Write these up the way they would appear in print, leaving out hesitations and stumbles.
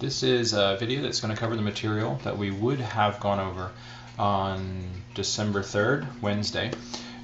This is a video that's going to cover the material that we would have gone over on December 3rd, Wednesday.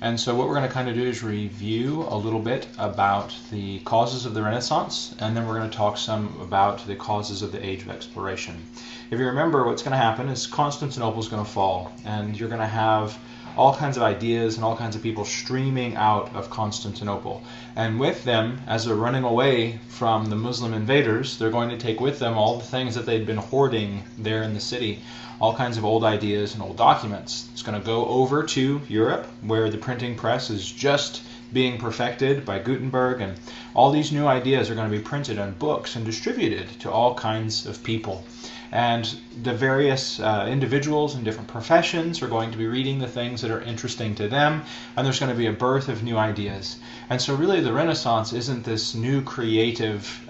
And so what we're going to kind of do is review a little bit about the causes of the Renaissance, and then we're going to talk some about the causes of the Age of Exploration. If you remember, what's going to happen is Constantinople is going to fall, and you're going to have all kinds of ideas and all kinds of people streaming out of Constantinople. And with them, as they're running away from the Muslim invaders, they're going to take with them all the things that they'd been hoarding there in the city, all kinds of old ideas and old documents. It's going to go over to Europe, where the printing press is just being perfected by Gutenberg, and all these new ideas are going to be printed on books and distributed to all kinds of people. And the various individuals in different professions are going to be reading the things that are interesting to them, and there's going to be a birth of new ideas. And so really the Renaissance isn't this new creative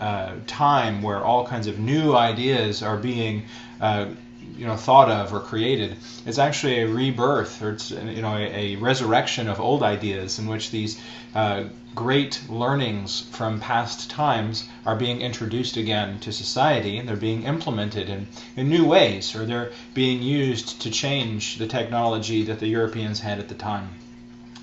time where all kinds of new ideas are being thought of or created. It's actually a rebirth, or it's a resurrection of old ideas in which these great learnings from past times are being introduced again to society, and they're being implemented in new ways, or they're being used to change the technology that the Europeans had at the time.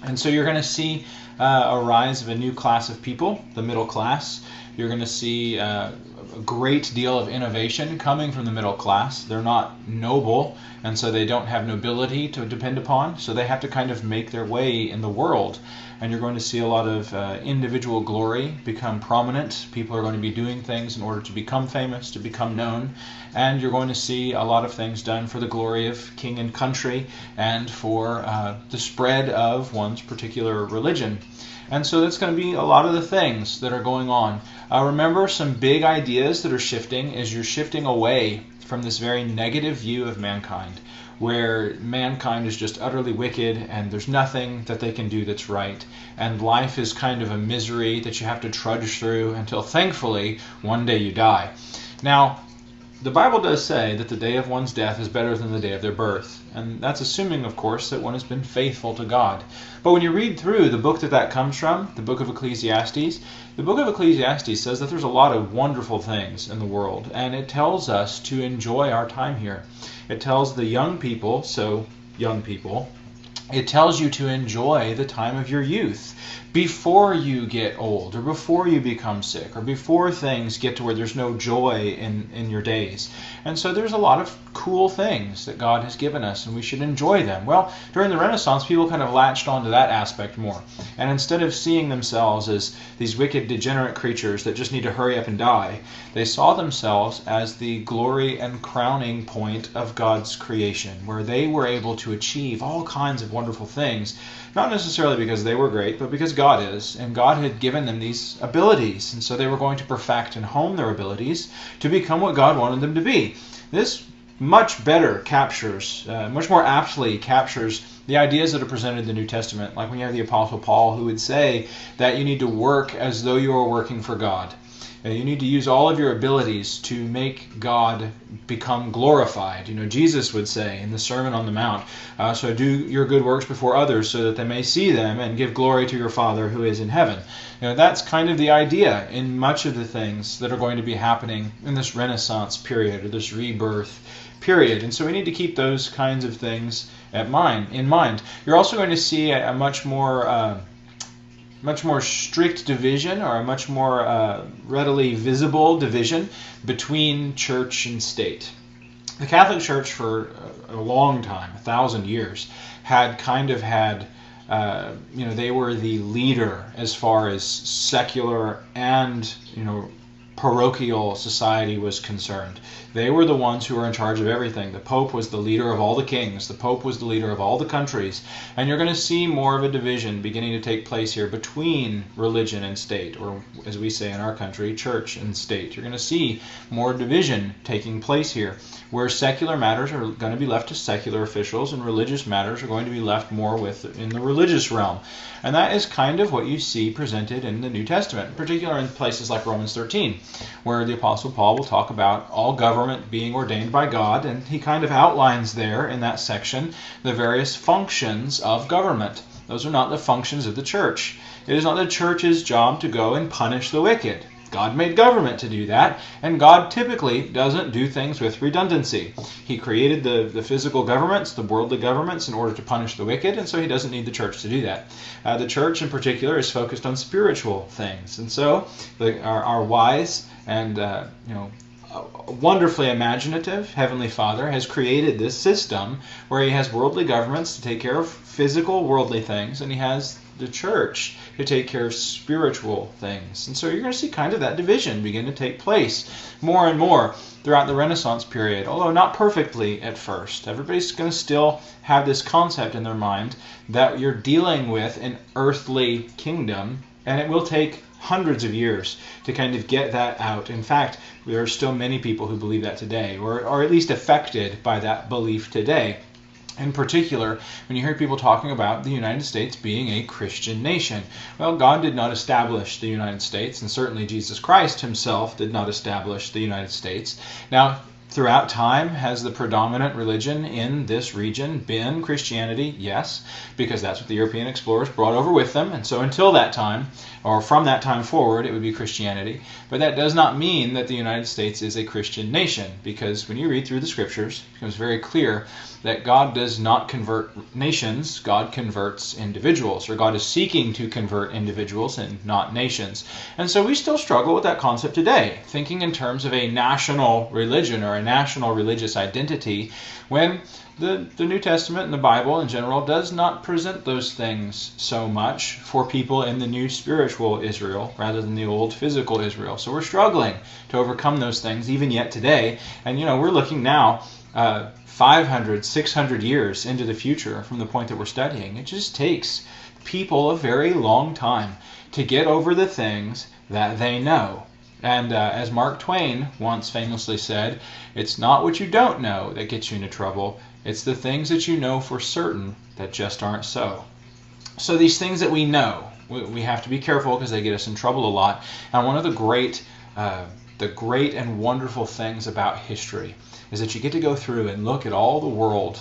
And so you're going to see a rise of a new class of people, the middle class. You're going to see a great deal of innovation coming from the middle class. They're not noble, and so they don't have nobility to depend upon, so they have to kind of make their way in the world. And you're going to see a lot of individual glory become prominent. People are going to be doing things in order to become famous, to become known. And you're going to see a lot of things done for the glory of king and country and for the spread of one's particular religion. And so that's going to be a lot of the things that are going on. Remember, some big ideas that are shifting is you're shifting away from this very negative view of mankind, where mankind is just utterly wicked and there's nothing that they can do that's right, and life is kind of a misery that you have to trudge through until, thankfully, one day you die. Now, the Bible does say that the day of one's death is better than the day of their birth, and that's assuming, of course, that one has been faithful to God. But when you read through the book that comes from, the book of Ecclesiastes, the book of Ecclesiastes says that there's a lot of wonderful things in the world, and it tells us to enjoy our time here. It tells the young people, it tells you to enjoy the time of your youth before you get old, or before you become sick, or before things get to where there's no joy in your days. And so there's a lot of cool things that God has given us, and we should enjoy them. Well, during the Renaissance, people kind of latched onto that aspect more. And instead of seeing themselves as these wicked, degenerate creatures that just need to hurry up and die, they saw themselves as the glory and crowning point of God's creation, where they were able to achieve all kinds of wonderful things, not necessarily because they were great, but because God is, and God had given them these abilities, and so they were going to perfect and hone their abilities to become what God wanted them to be. This much better captures, much more aptly captures the ideas that are presented in the New Testament, like when you have the Apostle Paul, who would say that you need to work as though you are working for God. You need to use all of your abilities to make God become glorified. Jesus would say in the Sermon on the Mount, so do your good works before others so that they may see them and give glory to your Father who is in heaven. That's kind of the idea in much of the things that are going to be happening in this Renaissance period, or this rebirth period. And so we need to keep those kinds of things in mind. You're also going to see a much more strict division, or a much more readily visible division between church and state. The Catholic Church for a long time, 1,000 years, had they were the leader as far as secular and parochial society was concerned. They were the ones who were in charge of everything. The Pope was the leader of all the kings. The Pope was the leader of all the countries. And you're going to see more of a division beginning to take place here between religion and state, or as we say in our country, church and state. You're going to see more division taking place here, where secular matters are going to be left to secular officials and religious matters are going to be left more in the religious realm. And that is kind of what you see presented in the New Testament, in particular in places like Romans 13, where the Apostle Paul will talk about all government being ordained by God, and he kind of outlines there in that section the various functions of government. Those are not the functions of the church. It is not the church's job to go and punish the wicked. God made government to do that, and God typically doesn't do things with redundancy. He created the physical governments, the worldly governments, in order to punish the wicked, and so he doesn't need the church to do that. The church in particular is focused on spiritual things, and so our wise and wonderfully imaginative Heavenly Father has created this system where he has worldly governments to take care of physical worldly things, and he has the church to take care of spiritual things. And so you're going to see kind of that division begin to take place more and more throughout the Renaissance period, although not perfectly at first. Everybody's going to still have this concept in their mind that you're dealing with an earthly kingdom, and it will take hundreds of years to kind of get that out. In fact, there are still many people who believe that today, or are at least affected by that belief today. In particular, when you hear people talking about the United States being a Christian nation. Well, God did not establish the United States, and certainly Jesus Christ himself did not establish the United States. Now, throughout time, has the predominant religion in this region been Christianity? Yes, because that's what the European explorers brought over with them. And so until that time, or from that time forward, it would be Christianity. But that does not mean that the United States is a Christian nation, because when you read through the scriptures, it becomes very clear that God does not convert nations, God converts individuals, or God is seeking to convert individuals and not nations. And so we still struggle with that concept today, thinking in terms of a national religion or a national religious identity, when the New Testament and the Bible in general does not present those things so much for people in the new spiritual Israel rather than the old physical Israel. So we're struggling to overcome those things even yet today. And we're looking now 500, 600 years into the future from the point that we're studying. It just takes people a very long time to get over the things that they know. And as Mark Twain once famously said, it's not what you don't know that gets you into trouble. It's the things that you know for certain that just aren't so. So these things that we know, we have to be careful because they get us in trouble a lot. And one of the great and wonderful things about history is that you get to go through and look at all the world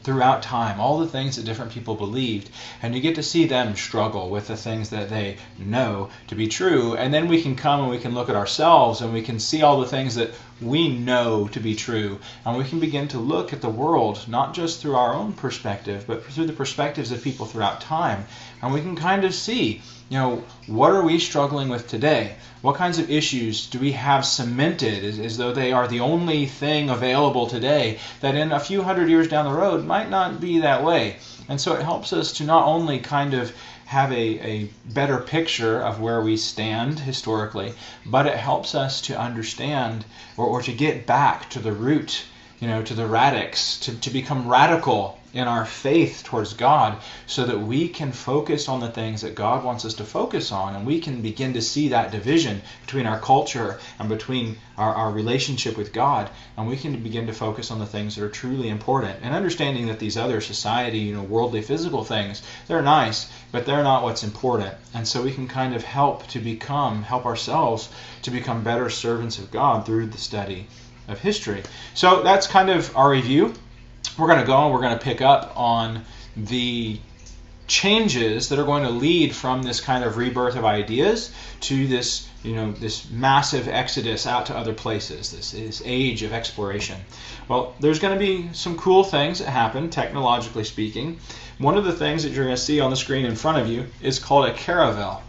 throughout time, all the things that different people believed, and you get to see them struggle with the things that they know to be true. And then we can come and we can look at ourselves and we can see all the things that we know to be true, and we can begin to look at the world not just through our own perspective, but through the perspectives of people throughout time, and we can kind of see, what are we struggling with today? What kinds of issues do we have cemented as though they are the only thing available today that in a few hundred years down the road might not be that way? And so it helps us to not only kind of have a better picture of where we stand historically, but it helps us to understand or to get back to the root, to the radix, to become radical in our faith towards God, so that we can focus on the things that God wants us to focus on, and we can begin to see that division between our culture and between our relationship with God, and we can begin to focus on the things that are truly important, and understanding that these other society, worldly, physical things, they're nice, but they're not what's important. And so we can kind of help ourselves to become better servants of God through the study of history. So that's kind of our review. We're going to go and we're going to pick up on the changes that are going to lead from this kind of rebirth of ideas to this, this massive exodus out to other places, this age of exploration. Well, there's going to be some cool things that happen, technologically speaking. One of the things that you're going to see on the screen in front of you is called a caravel.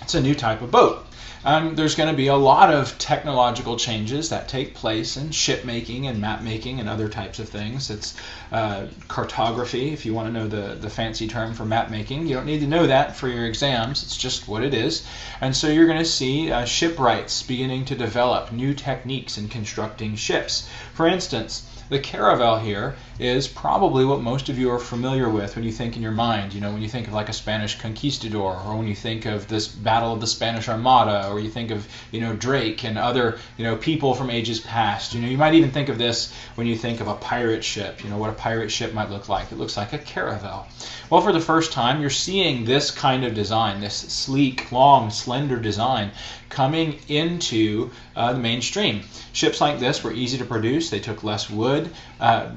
It's a new type of boat. There's going to be a lot of technological changes that take place in ship making and map making and other types of things. It's cartography, if you want to know the fancy term for map making. You don't need to know that for your exams. It's just what it is. And so you're going to see shipwrights beginning to develop new techniques in constructing ships. For instance, the caravel here is probably what most of you are familiar with when you think in your mind, when you think of like a Spanish conquistador, or when you think of this Battle of the Spanish Armada, or you think of, Drake and other, people from ages past. You might even think of this when you think of a pirate ship, what a pirate ship might look like. It looks like a caravel. Well, for the first time, you're seeing this kind of design, this sleek, long, slender design coming into the mainstream. Ships like this were easy to produce. They took less wood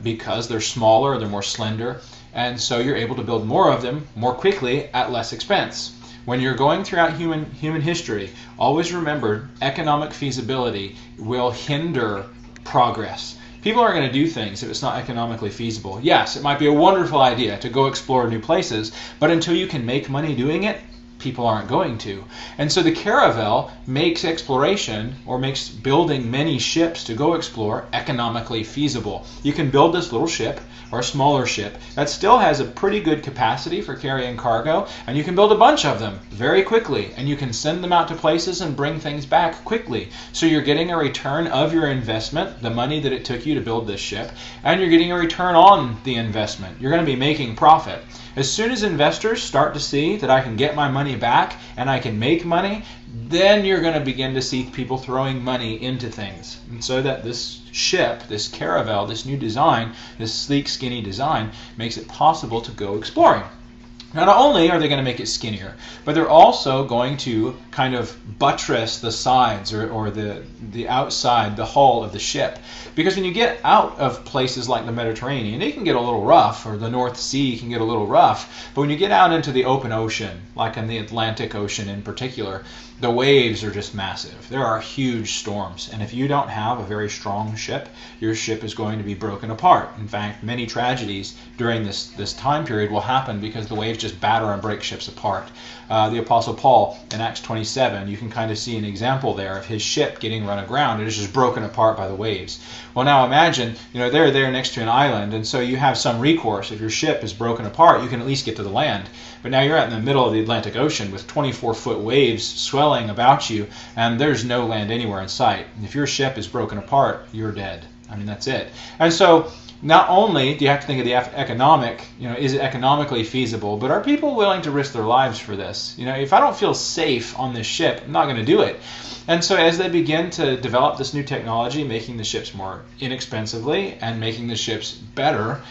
because they're smaller, they're more slender, and so you're able to build more of them more quickly at less expense. When you're going throughout human history, always remember economic feasibility will hinder progress. People aren't going to do things if it's not economically feasible. Yes, it might be a wonderful idea to go explore new places, but until you can make money doing it, people aren't going to. And so the caravel makes exploration, or makes building many ships to go explore, economically feasible. You can build this little ship, or a smaller ship, that still has a pretty good capacity for carrying cargo, and you can build a bunch of them very quickly, and you can send them out to places and bring things back quickly. So you're getting a return of your investment, the money that it took you to build this ship, and you're getting a return on the investment. You're going to be making profit. As soon as investors start to see that I can get my money back and I can make money, then you're going to begin to see people throwing money into things. And so that this ship, this caravel, this new design, this sleek, skinny design, makes it possible to go exploring. Now, not only are they going to make it skinnier, but they're also going to kind of buttress the sides or the outside, the hull of the ship. Because when you get out of places like the Mediterranean, it can get a little rough, or the North Sea can get a little rough. But when you get out into the open ocean, like in the Atlantic Ocean in particular, the waves are just massive. There are huge storms. And if you don't have a very strong ship, your ship is going to be broken apart. In fact, many tragedies during this time period will happen because the waves just batter and break ships apart. The Apostle Paul in Acts 27, you can kind of see an example there of his ship getting run aground. It is just broken apart by the waves. Well, now imagine, they're there next to an island, and so you have some recourse. If your ship is broken apart, you can at least get to the land. But now you're out in the middle of the Atlantic Ocean with 24-foot waves swelling about you, and there's no land anywhere in sight. And if your ship is broken apart, you're dead. I mean, that's it. And so not only do you have to think of the economic, is it economically feasible, but are people willing to risk their lives for this? If I don't feel safe on this ship, I'm not going to do it. And so as they begin to develop this new technology, making the ships more inexpensively and making the ships better,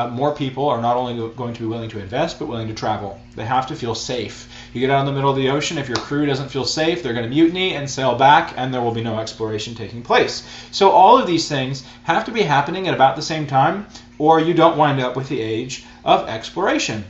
more people are not only going to be willing to invest, but willing to travel. They have to feel safe. You get out in the middle of the ocean, if your crew doesn't feel safe, they're going to mutiny and sail back, and there will be no exploration taking place. So all of these things have to be happening at about the same time, or you don't wind up with the age of exploration.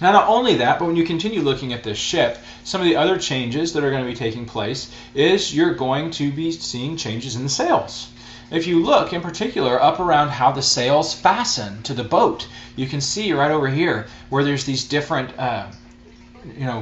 Now, not only that, but when you continue looking at this ship, some of the other changes that are going to be taking place is you're going to be seeing changes in the sails. If you look in particular up around how the sails fasten to the boat, you can see right over here where there's these different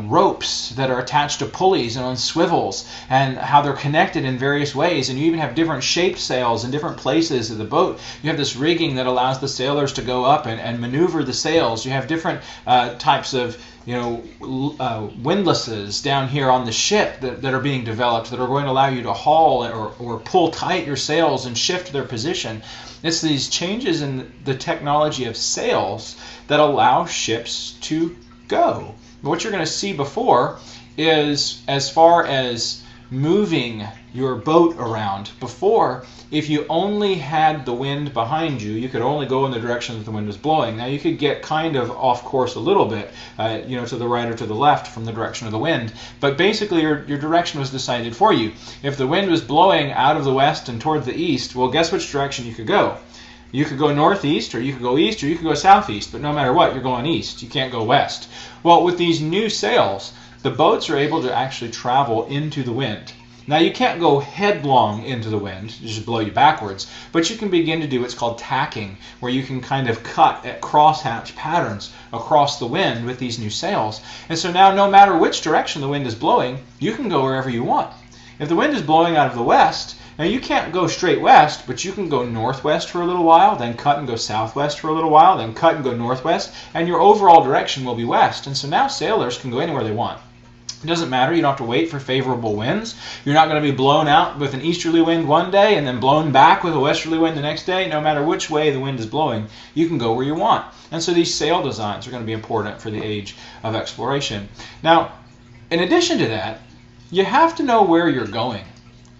ropes that are attached to pulleys and on swivels, and how they're connected in various ways. And you even have different shaped sails in different places of the boat. You have this rigging that allows the sailors to go up and maneuver the sails. You have different types of windlasses down here on the ship that are being developed that are going to allow you to haul or pull tight your sails and shift their position. It's these changes in the technology of sails that allow ships to go. What you're going to see before is, as far as moving your boat around, before, if you only had the wind behind you, you could only go in the direction that the wind was blowing. Now you could get kind of off course a little bit, to the right or to the left from the direction of the wind, but basically your direction was decided for you. If the wind was blowing out of the west and toward the east, well, guess which direction you could go? You could go northeast, or you could go east, or you could go southeast, but no matter what, you're going east. You can't go west. Well, with these new sails, the boats are able to actually travel into the wind. Now, you can't go headlong into the wind, just blow you backwards, but you can begin to do what's called tacking, where you can kind of cut at crosshatch patterns across the wind with these new sails. And so now, no matter which direction the wind is blowing, you can go wherever you want. If the wind is blowing out of the west, now you can't go straight west, but you can go northwest for a little while, then cut and go southwest for a little while, then cut and go northwest, and your overall direction will be west. And so now sailors can go anywhere they want. It doesn't matter. You don't have to wait for favorable winds. You're not going to be blown out with an easterly wind one day and then blown back with a westerly wind the next day. No matter which way the wind is blowing, you can go where you want. And so these sail designs are going to be important for the age of exploration. Now, in addition to that, you have to know where you're going.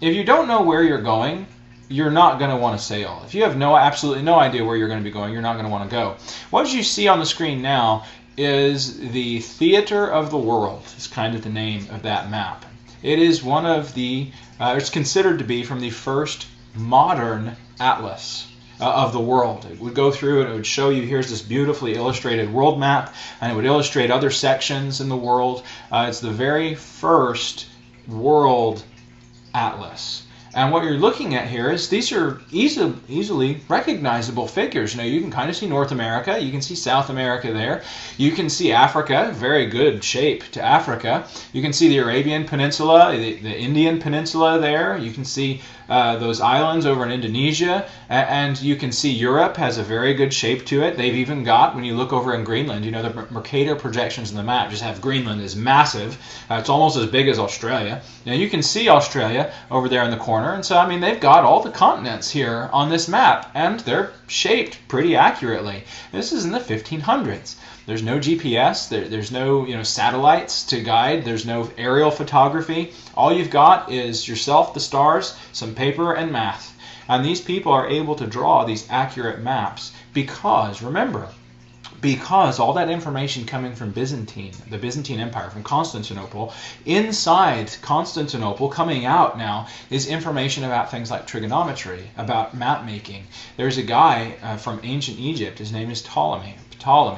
If you don't know where you're going, you're not going to want to sail. If you have absolutely no idea where you're going to be going, you're not going to want to go. What you see on the screen now is the Theater of the World. It's kind of the name of that map. It is one of the, it's considered to be from the first modern atlas. of the world. It would go through and it would show you, here's this beautifully illustrated world map, and it would illustrate other sections in the world. It's the very first world atlas. And what you're looking at here is these are easily recognizable figures. You can kind of see North America. You can see South America there. You can see Africa, very good shape to Africa. You can see the Arabian Peninsula, the Indian Peninsula there. You can see those islands over in Indonesia. And you can see Europe has a very good shape to it. They've even got, when you look over in Greenland, the Mercator projections in the map just have Greenland as massive. It's almost as big as Australia. Now you can see Australia over there in the corner. And so, they've got all the continents here on this map, and they're shaped pretty accurately. This is in the 1500s. There's no GPS. There's no satellites to guide. There's no aerial photography. All you've got is yourself, the stars, some paper, and math. And these people are able to draw these accurate maps because, remember, because all that information coming from the Byzantine Empire, from Constantinople, inside Constantinople, coming out now, is information about things like trigonometry, about map making. There's a guy from ancient Egypt, his name is Ptolemy.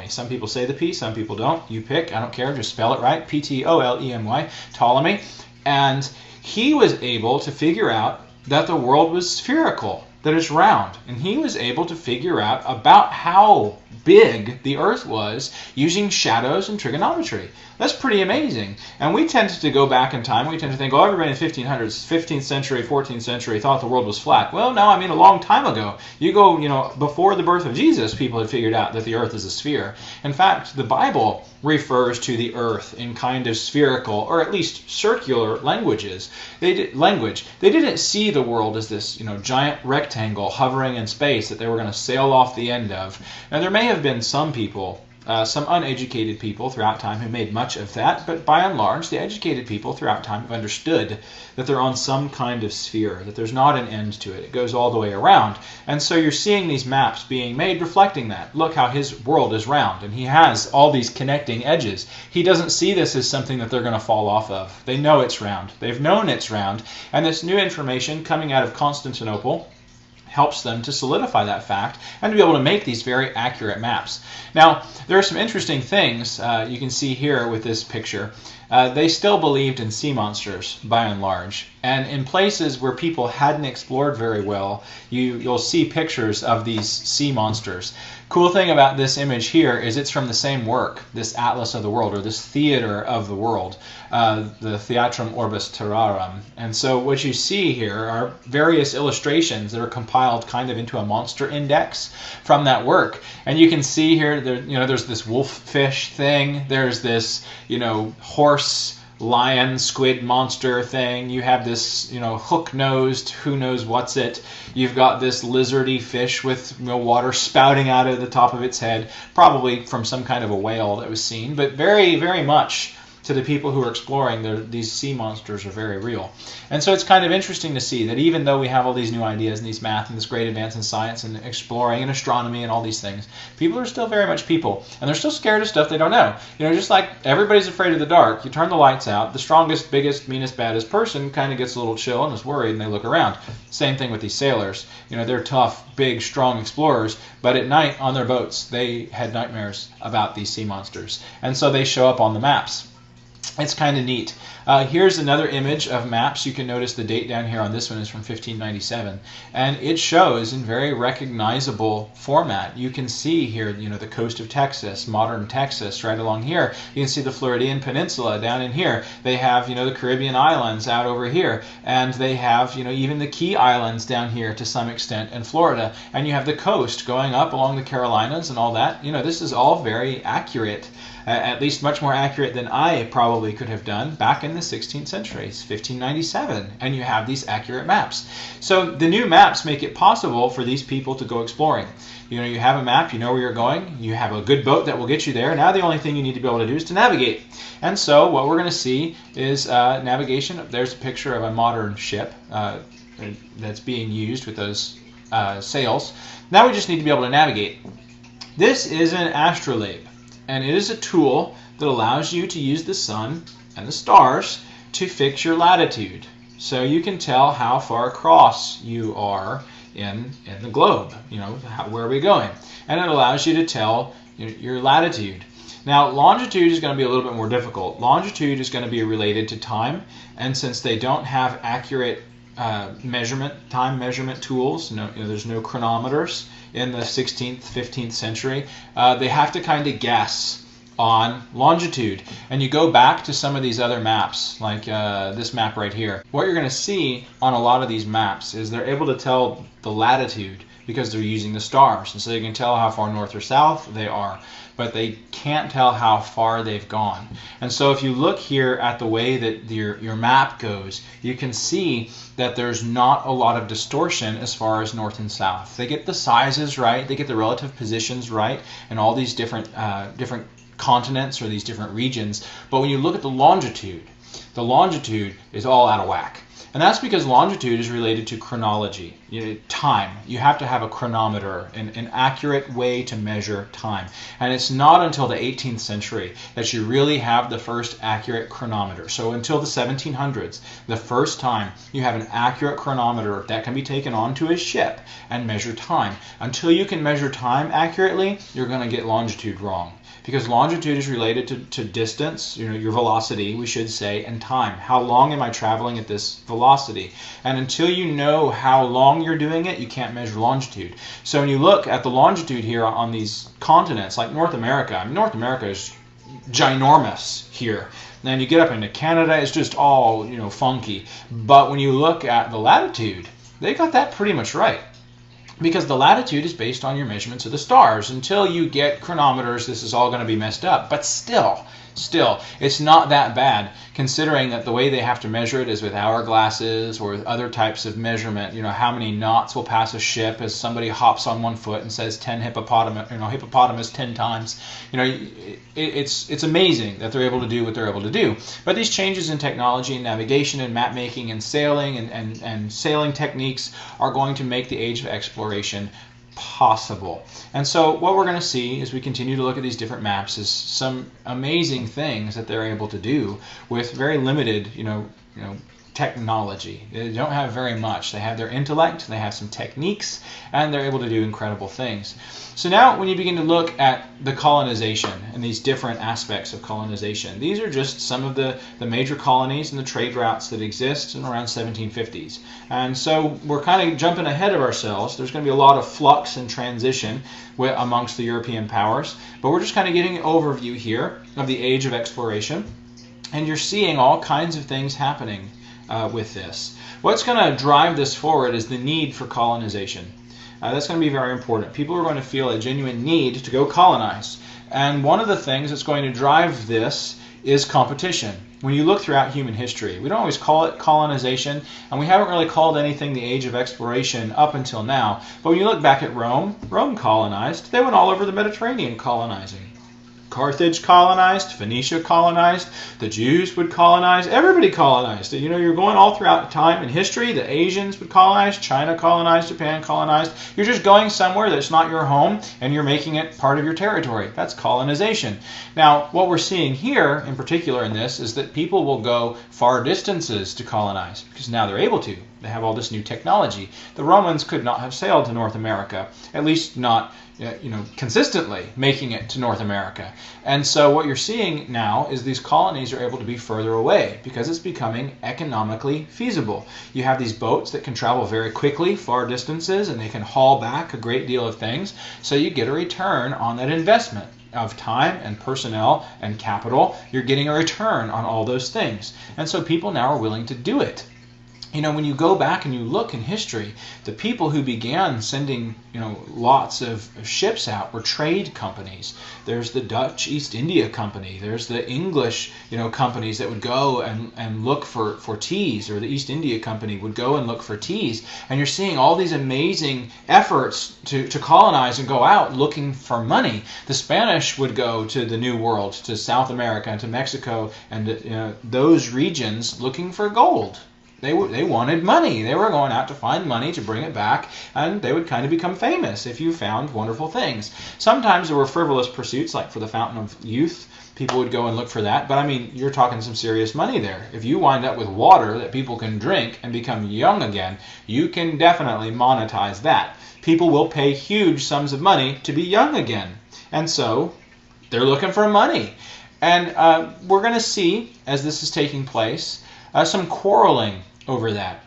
Some people say the P, some people don't. You pick, I don't care, just spell it right, Ptolemy, Ptolemy. And he was able to figure out that the world was spherical, that it's round. And he was able to figure out about how big the Earth was using shadows and trigonometry. That's pretty amazing. And we tend to go back in time. We tend to think, oh, everybody in the 1500s, 15th century, 14th century thought the world was flat. Well, no, a long time ago. You go, before the birth of Jesus, people had figured out that the Earth is a sphere. In fact, the Bible refers to the Earth in kind of spherical, or at least circular languages. They didn't see the world as this, giant rectangle hovering in space that they were going to sail off the end of. Now, there may have been some people, some uneducated people throughout time who made much of that, but by and large, the educated people throughout time have understood that they're on some kind of sphere, that there's not an end to it. It goes all the way around. And so you're seeing these maps being made reflecting that. Look how his world is round, and he has all these connecting edges. He doesn't see this as something that they're going to fall off of. They know it's round. They've known it's round. And this new information coming out of Constantinople helps them to solidify that fact and to be able to make these very accurate maps. Now, there are some interesting things you can see here with this picture. They still believed in sea monsters, by and large. And in places where people hadn't explored very well, you'll see pictures of these sea monsters. Cool thing about this image here is it's from the same work, this Atlas of the World, or this Theater of the World, the Theatrum Orbis Terrarum. And so what you see here are various illustrations that are compiled kind of into a monster index from that work. And you can see here, there's this wolf fish thing, there's this, horse, lion, squid monster thing. You have this, hook-nosed, who knows what's it. You've got this lizardy fish with water spouting out of the top of its head, probably from some kind of a whale that was seen, but very, very much to the people who are exploring, these sea monsters are very real. And so it's kind of interesting to see that even though we have all these new ideas and these math and this great advance in science and exploring and astronomy and all these things, people are still very much people. And they're still scared of stuff they don't know. Just like everybody's afraid of the dark, you turn the lights out, the strongest, biggest, meanest, baddest person kind of gets a little chill and is worried and they look around. Same thing with these sailors. They're tough, big, strong explorers, but at night on their boats, they had nightmares about these sea monsters. And so they show up on the maps. It's kind of neat. Here's another image of maps. You can notice the date down here on this one is from 1597. And it shows in very recognizable format. You can see here, the coast of Texas, modern Texas, right along here. You can see the Floridian Peninsula down in here. They have, the Caribbean islands out over here. And they have, even the Key Islands down here to some extent in Florida. And you have the coast going up along the Carolinas and all that. This is all very accurate. At least much more accurate than I probably could have done back in the 16th century, 1597, and you have these accurate maps. So the new maps make it possible for these people to go exploring. You have a map, you know where you're going, you have a good boat that will get you there. Now the only thing you need to be able to do is to navigate. And so what we're going to see is navigation. There's a picture of a modern ship that's being used with those sails. Now we just need to be able to navigate. This is an astrolabe. And it is a tool that allows you to use the sun and the stars to fix your latitude. So you can tell how far across you are in the globe. Where are we going? And it allows you to tell your latitude. Now, longitude is going to be a little bit more difficult. Longitude is going to be related to time, and since they don't have accurate time measurement tools, there's no chronometers in the 16th, 15th century, they have to kind of guess on longitude. And you go back to some of these other maps, like this map right here. What you're going to see on a lot of these maps is they're able to tell the latitude because they're using the stars. And so they can tell how far north or south they are, but they can't tell how far they've gone. And so if you look here at the way that your map goes, you can see that there's not a lot of distortion as far as north and south. They get the sizes right, they get the relative positions right, and all these different continents or these different regions. But when you look at the longitude is all out of whack. And that's because longitude is related to chronology, time. You have to have a chronometer, an accurate way to measure time. And it's not until the 18th century that you really have the first accurate chronometer. So until the 1700s, the first time you have an accurate chronometer that can be taken onto a ship and measure time. Until you can measure time accurately, you're going to get longitude wrong. Because longitude is related to distance, your velocity, we should say, and time. How long am I traveling at this velocity? And until you know how long you're doing it, you can't measure longitude. So when you look at the longitude here on these continents, like North America, North America is ginormous here. And then you get up into Canada, it's just all, funky. But when you look at the latitude, they got that pretty much right. Because the latitude is based on your measurements of the stars. Until you get chronometers, this is all going to be messed up. But still, it's not that bad, considering that the way they have to measure it is with hourglasses or with other types of measurement. How many knots will pass a ship as somebody hops on one foot and says 10 hippopotamus 10 times. It's amazing that they're able to do what they're able to do. But these changes in technology and navigation and map making and sailing and sailing techniques are going to make the age of exploration possible. And so what we're going to see as we continue to look at these different maps is some amazing things that they're able to do with very limited, technology. They don't have very much. They have their intellect, they have some techniques, and they're able to do incredible things. So now when you begin to look at the colonization and these different aspects of colonization, these are just some of the major colonies and the trade routes that exist in around 1750s. And so we're kind of jumping ahead of ourselves. There's going to be a lot of flux and transition amongst the European powers, but we're just kind of getting an overview here of the age of exploration, and you're seeing all kinds of things happening with this. What's going to drive this forward is the need for colonization. That's going to be very important. People are going to feel a genuine need to go colonize. And one of the things that's going to drive this is competition. When you look throughout human history, we don't always call it colonization, and we haven't really called anything the age of exploration up until now. But when you look back at Rome colonized. They went all over the Mediterranean colonizing. Carthage colonized, Phoenicia colonized, the Jews would colonize, everybody colonized. You're going all throughout time in history. The Asians would colonize, China colonized, Japan colonized. You're just going somewhere that's not your home and you're making it part of your territory. That's colonization. Now, what we're seeing here in particular in this is that people will go far distances to colonize because now they're able to. They have all this new technology. The Romans could not have sailed to North America, at least not consistently making it to North America. And so what you're seeing now is these colonies are able to be further away because it's becoming economically feasible. You have these boats that can travel very quickly, far distances, and they can haul back a great deal of things. So you get a return on that investment of time and personnel and capital. You're getting a return on all those things. And so people now are willing to do it. When you go back and you look in history, the people who began sending, lots of ships out were trade companies. There's the Dutch East India Company. There's the English, companies that would go and look for teas, or the East India Company would go and look for teas. And you're seeing all these amazing efforts to colonize and go out looking for money. The Spanish would go to the New World, to South America, and to Mexico, and those regions looking for gold. They wanted money. They were going out to find money to bring it back, and they would kind of become famous if you found wonderful things. Sometimes there were frivolous pursuits, like for the Fountain of Youth. People would go and look for that, but I mean, you're talking some serious money there. If you wind up with water that people can drink and become young again, you can definitely monetize that. People will pay huge sums of money to be young again, and so they're looking for money. And we're going to see, as this is taking place, some quarreling over that.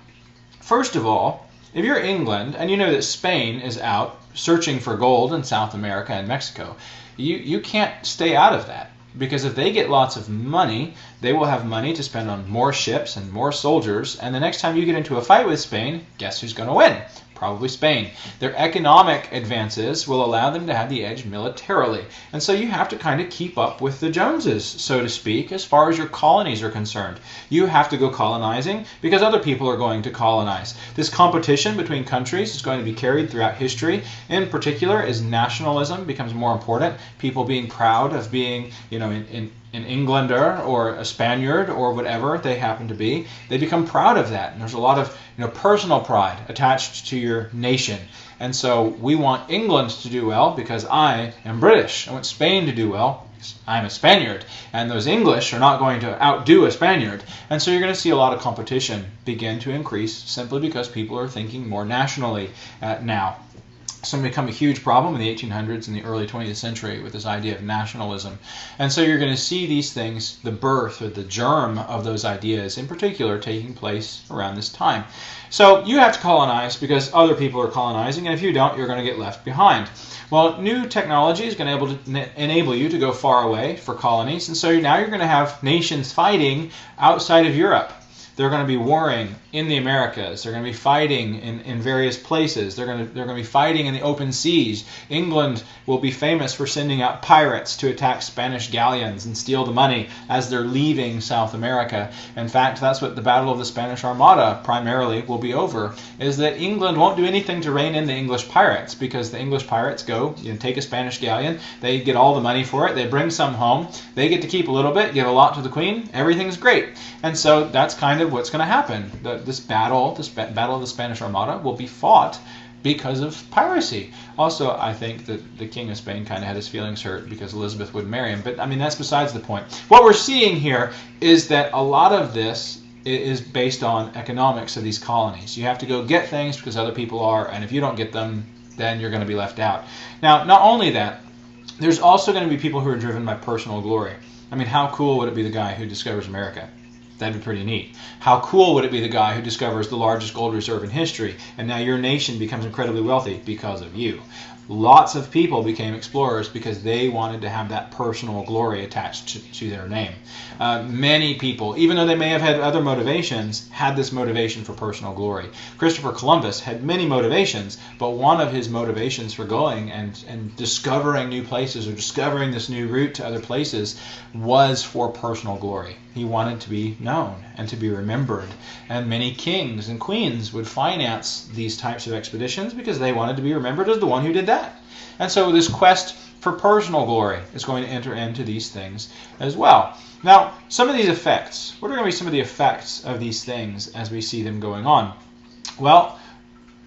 First of all, if you're England and you know that Spain is out searching for gold in South America and Mexico, you can't stay out of that. Because if they get lots of money, they will have money to spend on more ships and more soldiers. And the next time you get into a fight with Spain, guess who's going to win? Probably Spain. Their economic advances will allow them to have the edge militarily. And so you have to kind of keep up with the Joneses, so to speak, as far as your colonies are concerned. You have to go colonizing because other people are going to colonize. This competition between countries is going to be carried throughout history. In particular, as nationalism becomes more important, people being proud of being, an Englander or a Spaniard or whatever they happen to be, they become proud of that. And there's a lot of personal pride attached to your nation. And so we want England to do well because I am British. I want Spain to do well because I'm a Spaniard. And those English are not going to outdo a Spaniard. And so you're going to see a lot of competition begin to increase simply because people are thinking more nationally now. It's going to become a huge problem in the 1800s and the early 20th century with this idea of nationalism. And so you're going to see these things, the birth or the germ of those ideas in particular, taking place around this time. So you have to colonize because other people are colonizing, and if you don't, you're going to get left behind. Well, new technology is going to enable you to go far away for colonies, and so now you're going to have nations fighting outside of Europe. They're going to be warring in the Americas. They're going to be fighting in various places. They're going to be fighting in the open seas. England will be famous for sending out pirates to attack Spanish galleons and steal the money as they're leaving South America. In fact, that's what the Battle of the Spanish Armada primarily will be over, is that England won't do anything to rein in the English pirates because the English pirates go, take a Spanish galleon, they get all the money for it, they bring some home, they get to keep a little bit, give a lot to the Queen, everything's great. And so that's kind of what's going to happen. This battle of the Spanish Armada will be fought because of piracy. Also, I think that the King of Spain kind of had his feelings hurt because Elizabeth wouldn't marry him. But I mean, that's besides the point. What we're seeing here is that a lot of this is based on economics of these colonies. You have to go get things because other people are, and if you don't get them, then you're going to be left out. Now, not only that, there's also going to be people who are driven by personal glory. I mean, how cool would it be the guy who discovers America? That'd be pretty neat. How cool would it be the guy who discovers the largest gold reserve in history, and now your nation becomes incredibly wealthy because of you? Lots of people became explorers because they wanted to have that personal glory attached to their name. Many people, even though they may have had other motivations, had this motivation for personal glory. Christopher Columbus had many motivations, but one of his motivations for going and discovering new places or discovering this new route to other places was for personal glory. He wanted to be known and to be remembered. And many kings and queens would finance these types of expeditions because they wanted to be remembered as the one who did that. And so this quest for personal glory is going to enter into these things as well. Now, some of these effects, what are going to be some of the effects of these things as we see them going on? Well,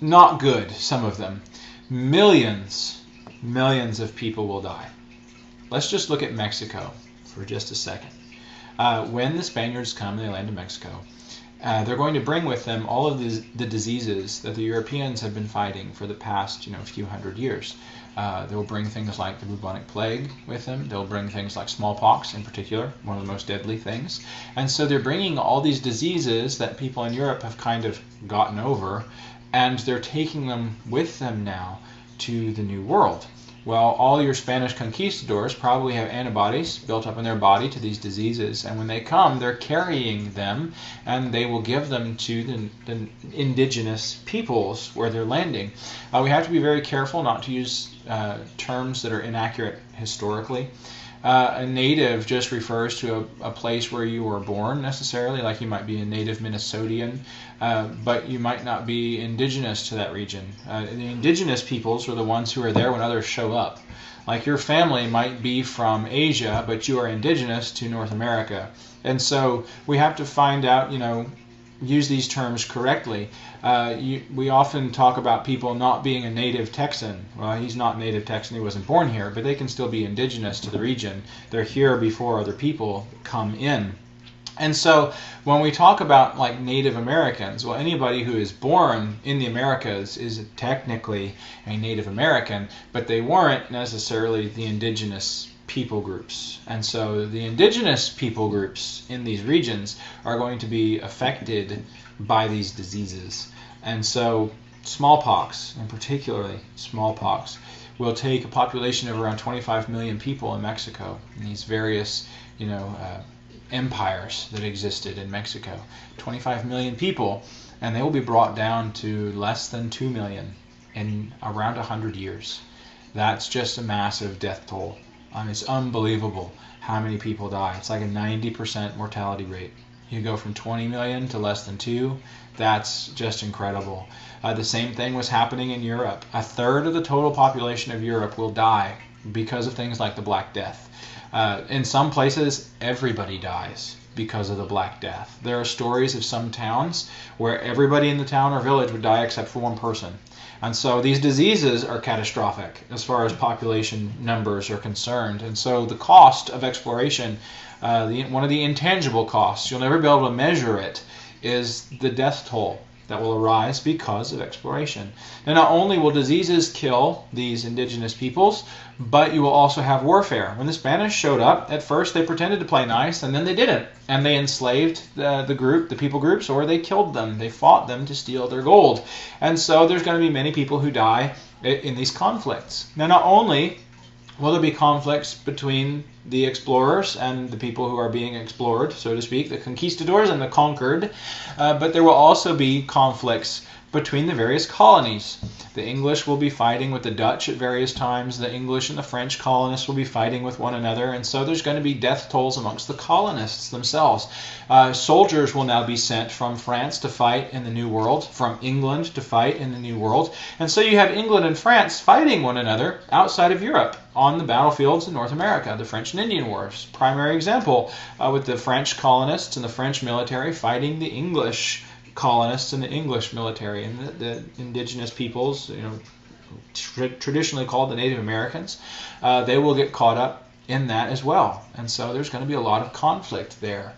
not good, some of them. Millions of people will die. Let's just look at Mexico for just a second. When the Spaniards come and they land in Mexico, they're going to bring with them all of the diseases that the Europeans have been fighting for the past, few hundred years. They'll bring things like the bubonic plague with them. They'll bring things like smallpox in particular, one of the most deadly things. And so they're bringing all these diseases that people in Europe have kind of gotten over, and they're taking them with them now to the New World. Well, all your Spanish conquistadors probably have antibodies built up in their body to these diseases, and when they come, they're carrying them, and they will give them to the indigenous peoples where they're landing. We have to be very careful not to use terms that are inaccurate historically. A native just refers to a place where you were born necessarily, like you might be a native Minnesotan, but you might not be indigenous to that region. The indigenous peoples are the ones who are there when others show up. Like your family might be from Asia, but you are indigenous to North America. And so we have to find out, use these terms correctly. We often talk about people not being a native Texan. Well, he's not native Texan, he wasn't born here, but they can still be indigenous to the region. They're here before other people come in. And so when we talk about like Native Americans, well, anybody who is born in the Americas is technically a Native American, but they weren't necessarily the indigenous people groups. And so the indigenous people groups in these regions are going to be affected by these diseases. And so smallpox, and particularly smallpox, will take a population of around 25 million people in Mexico, in these various, empires that existed in Mexico. 25 million people, and they will be brought down to less than 2 million in around 100 years. That's just a massive death toll. It's unbelievable how many people die. It's like a 90% mortality rate. You go from 20 million to less than 2. That's just incredible. The same thing was happening in Europe. A third of the total population of Europe will die because of things like the Black Death. In some places, everybody dies because of the Black Death. There are stories of some towns where everybody in the town or village would die except for one person. And so these diseases are catastrophic as far as population numbers are concerned. And so the cost of exploration, one of the intangible costs, you'll never be able to measure it, is the death toll that will arise because of exploration. Now, not only will diseases kill these indigenous peoples, but you will also have warfare. When the Spanish showed up, at first they pretended to play nice, and then they didn't. And they enslaved the people groups, or they killed them. They fought them to steal their gold. And so there's going to be many people who die in these conflicts. Now, not only will there be conflicts between the explorers and the people who are being explored, so to speak, the conquistadors and the conquered, but there will also be conflicts between the various colonies. The English will be fighting with the Dutch at various times. The English and the French colonists will be fighting with one another, and so there's going to be death tolls amongst the colonists themselves. Soldiers will now be sent from France to fight in the New World, from England to fight in the New World, and so you have England and France fighting one another outside of Europe on the battlefields in North America. The French and Indian Wars, primary example, with the French colonists and the French military fighting the English colonists and the English military, and the indigenous peoples, traditionally called the Native Americans, they will get caught up in that as well. And so there's going to be a lot of conflict there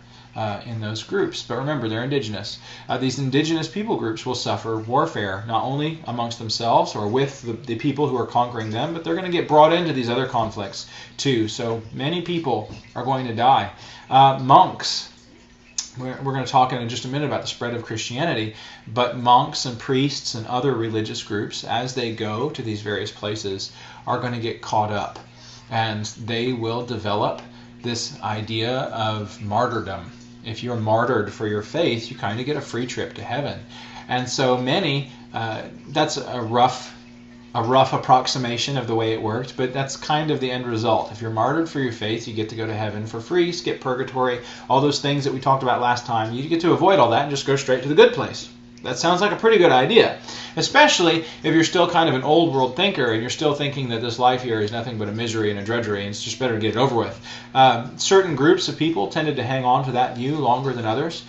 in those groups. But remember, they're indigenous. These indigenous people groups will suffer warfare, not only amongst themselves or with the people who are conquering them, but they're going to get brought into these other conflicts too. So many people are going to die. Monks. We're going to talk in just a minute about the spread of Christianity, but monks and priests and other religious groups, as they go to these various places, are going to get caught up, and they will develop this idea of martyrdom. If you're martyred for your faith, you kind of get a free trip to heaven. And so many, that's a rough approximation of the way it worked, but that's kind of the end result. If you're martyred for your faith, you get to go to heaven for free, skip purgatory, all those things that we talked about last time. You get to avoid all that and just go straight to the good place. That sounds like a pretty good idea, especially if you're still kind of an old world thinker and you're still thinking that this life here is nothing but a misery and a drudgery and it's just better to get it over with. Certain groups of people tended to hang on to that view longer than others,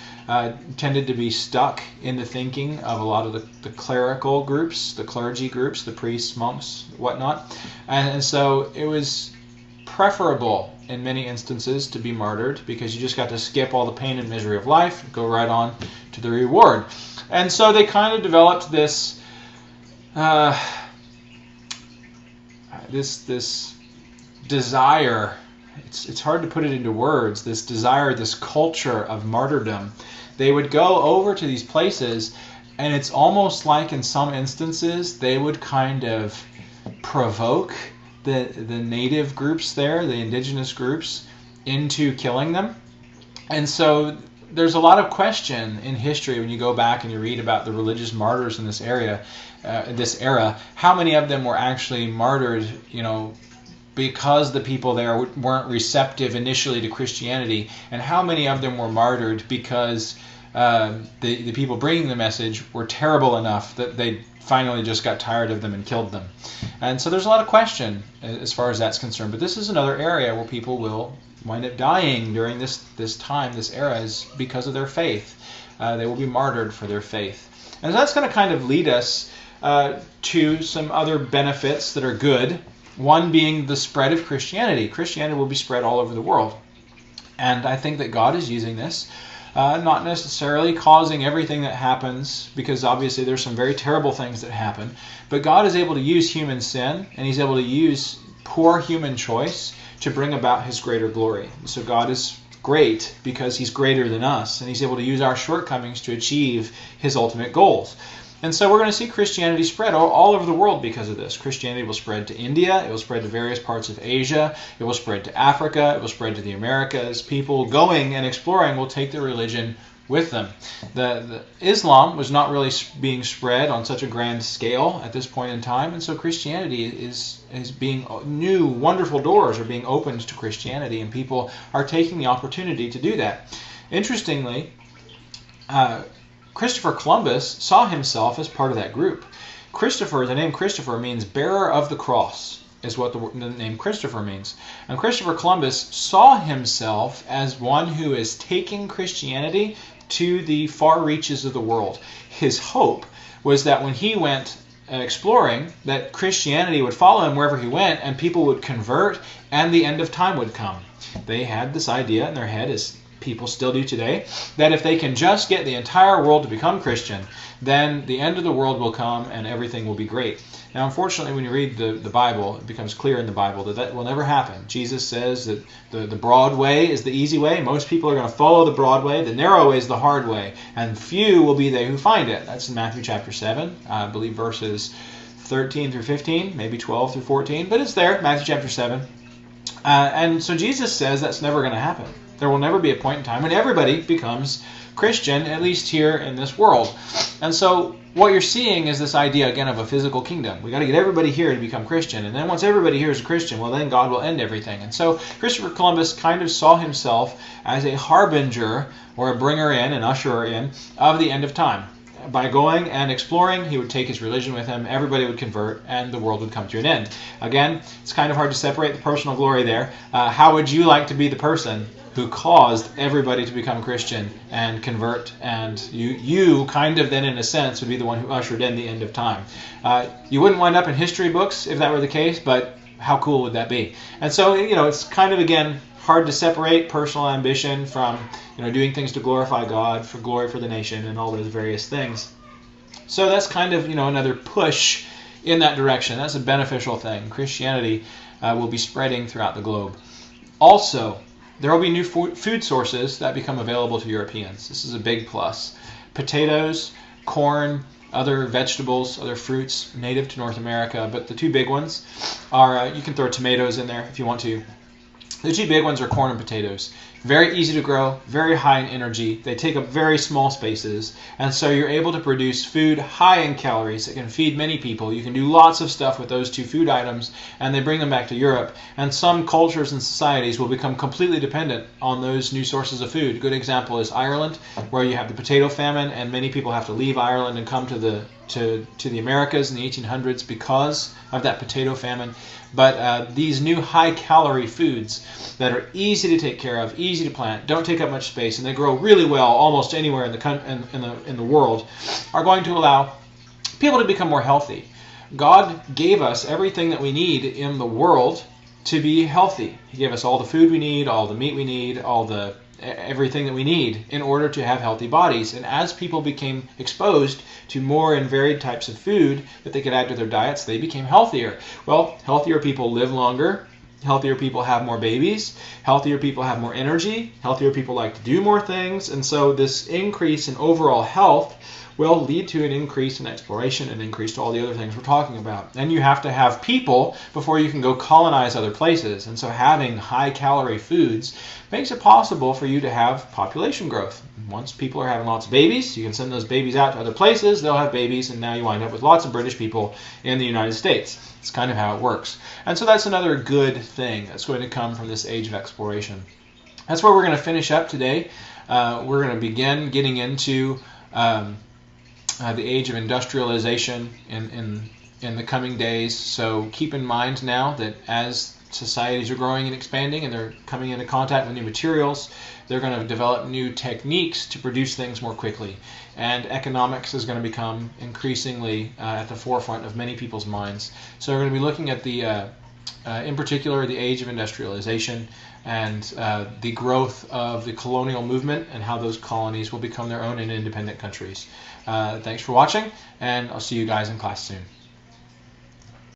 tended to be stuck in the thinking of a lot of the clerical groups, the clergy groups, the priests, monks, whatnot. And so it was preferable in many instances to be martyred because you just got to skip all the pain and misery of life, go right on to the reward. And so they kind of developed this this desire. It's hard to put it into words. This desire, this culture of martyrdom. They would go over to these places, and it's almost like in some instances they would kind of provoke the native groups there, the indigenous groups, into killing them. And so there's a lot of question in history when you go back and you read about the religious martyrs in this era, how many of them were actually martyred, because the people there weren't receptive initially to Christianity, and how many of them were martyred because the people bringing the message were terrible enough that they finally just got tired of them and killed them. And so there's a lot of question as far as that's concerned. But this is another area where people will wind up dying during this time, this era, is because of their faith. They will be martyred for their faith. And so that's going to kind of lead us to some other benefits that are good. One being the spread of Christianity. Christianity will be spread all over the world. And I think that God is using this, not necessarily causing everything that happens, because obviously there's some very terrible things that happen. But God is able to use human sin, and He's able to use poor human choice to bring about His greater glory. So God is great because He's greater than us, and He's able to use our shortcomings to achieve His ultimate goals. And so we're going to see Christianity spread all over the world because of this. Christianity will spread to India. It will spread to various parts of Asia. It will spread to Africa. It will spread to the Americas. People going and exploring will take their religion with them. The Islam was not really being spread on such a grand scale at this point in time, and so Christianity is being, new wonderful doors are being opened to Christianity, and people are taking the opportunity to do that. Interestingly, Christopher Columbus saw himself as part of that group. The name Christopher means bearer of the cross, is what the name Christopher means. And Christopher Columbus saw himself as one who is taking Christianity to the far reaches of the world. His hope was that when he went exploring, that Christianity would follow him wherever he went, and people would convert, and the end of time would come. They had this idea in their head, as people still do today, that if they can just get the entire world to become Christian, then the end of the world will come and everything will be great. Now, unfortunately, when you read the Bible, it becomes clear in the Bible that that will never happen. Jesus says that the broad way is the easy way. Most people are going to follow the broad way. The narrow way is the hard way, and few will be they who find it. That's in Matthew chapter 7, I believe verses 13 through 15, maybe 12 through 14, but it's there, Matthew chapter 7. And so Jesus says that's never going to happen. There will never be a point in time when everybody becomes Christian, at least here in this world. And so what you're seeing is this idea, again, of a physical kingdom. We've got to get everybody here to become Christian. And then once everybody here is a Christian, well, then God will end everything. And so Christopher Columbus kind of saw himself as a harbinger, or a bringer in, an usherer in, of the end of time. By going and exploring, he would take his religion with him, everybody would convert, and the world would come to an end. Again, it's kind of hard to separate the personal glory there. How would you like to be the person who caused everybody to become Christian and convert, and you kind of then, in a sense, would be the one who ushered in the end of time? You wouldn't wind up in history books if that were the case, but how cool would that be? And so, it's kind of, again, hard to separate personal ambition from doing things to glorify God, for glory for the nation, and all those various things. So that's kind of another push in that direction. That's a beneficial thing. Christianity will be spreading throughout the globe. Also, there will be new food sources that become available to Europeans. This is a big plus. Potatoes, corn, other vegetables, other fruits native to North America, but the two big ones are, you can throw tomatoes in there if you want to. The two big ones are corn and potatoes. Very easy to grow, very high in energy. They take up very small spaces, and so you're able to produce food high in calories that can feed many people. You can do lots of stuff with those two food items, and they bring them back to Europe. And some cultures and societies will become completely dependent on those new sources of food. A good example is Ireland, where you have the potato famine, and many people have to leave Ireland and come to the Americas in the 1800s because of that potato famine. But these new high-calorie foods that are easy to take care of, easy to plant, don't take up much space, and they grow really well almost anywhere in the world, are going to allow people to become more healthy. God gave us everything that we need in the world to be healthy. He gave us all the food we need, all the meat we need, everything that we need in order to have healthy bodies. And as people became exposed to more and varied types of food that they could add to their diets, they became healthier. Well, healthier people live longer. Healthier people have more babies. Healthier people have more energy. Healthier people like to do more things. And so this increase in overall health will lead to an increase in exploration, an increase to all the other things we're talking about. And you have to have people before you can go colonize other places. And so having high-calorie foods makes it possible for you to have population growth. Once people are having lots of babies, you can send those babies out to other places, they'll have babies, and now you wind up with lots of British people in the United States. It's kind of how it works. And so that's another good thing that's going to come from this age of exploration. That's where we're going to finish up today. We're going to begin getting into the age of industrialization in the coming days. So keep in mind now that as societies are growing and expanding, and they're coming into contact with new materials. They're going to develop new techniques to produce things more quickly. And economics is going to become increasingly at the forefront of many people's minds. So we're going to be looking at in particular, the age of industrialization and the growth of the colonial movement and how those colonies will become their own and independent countries. Thanks for watching, and I'll see you guys in class soon.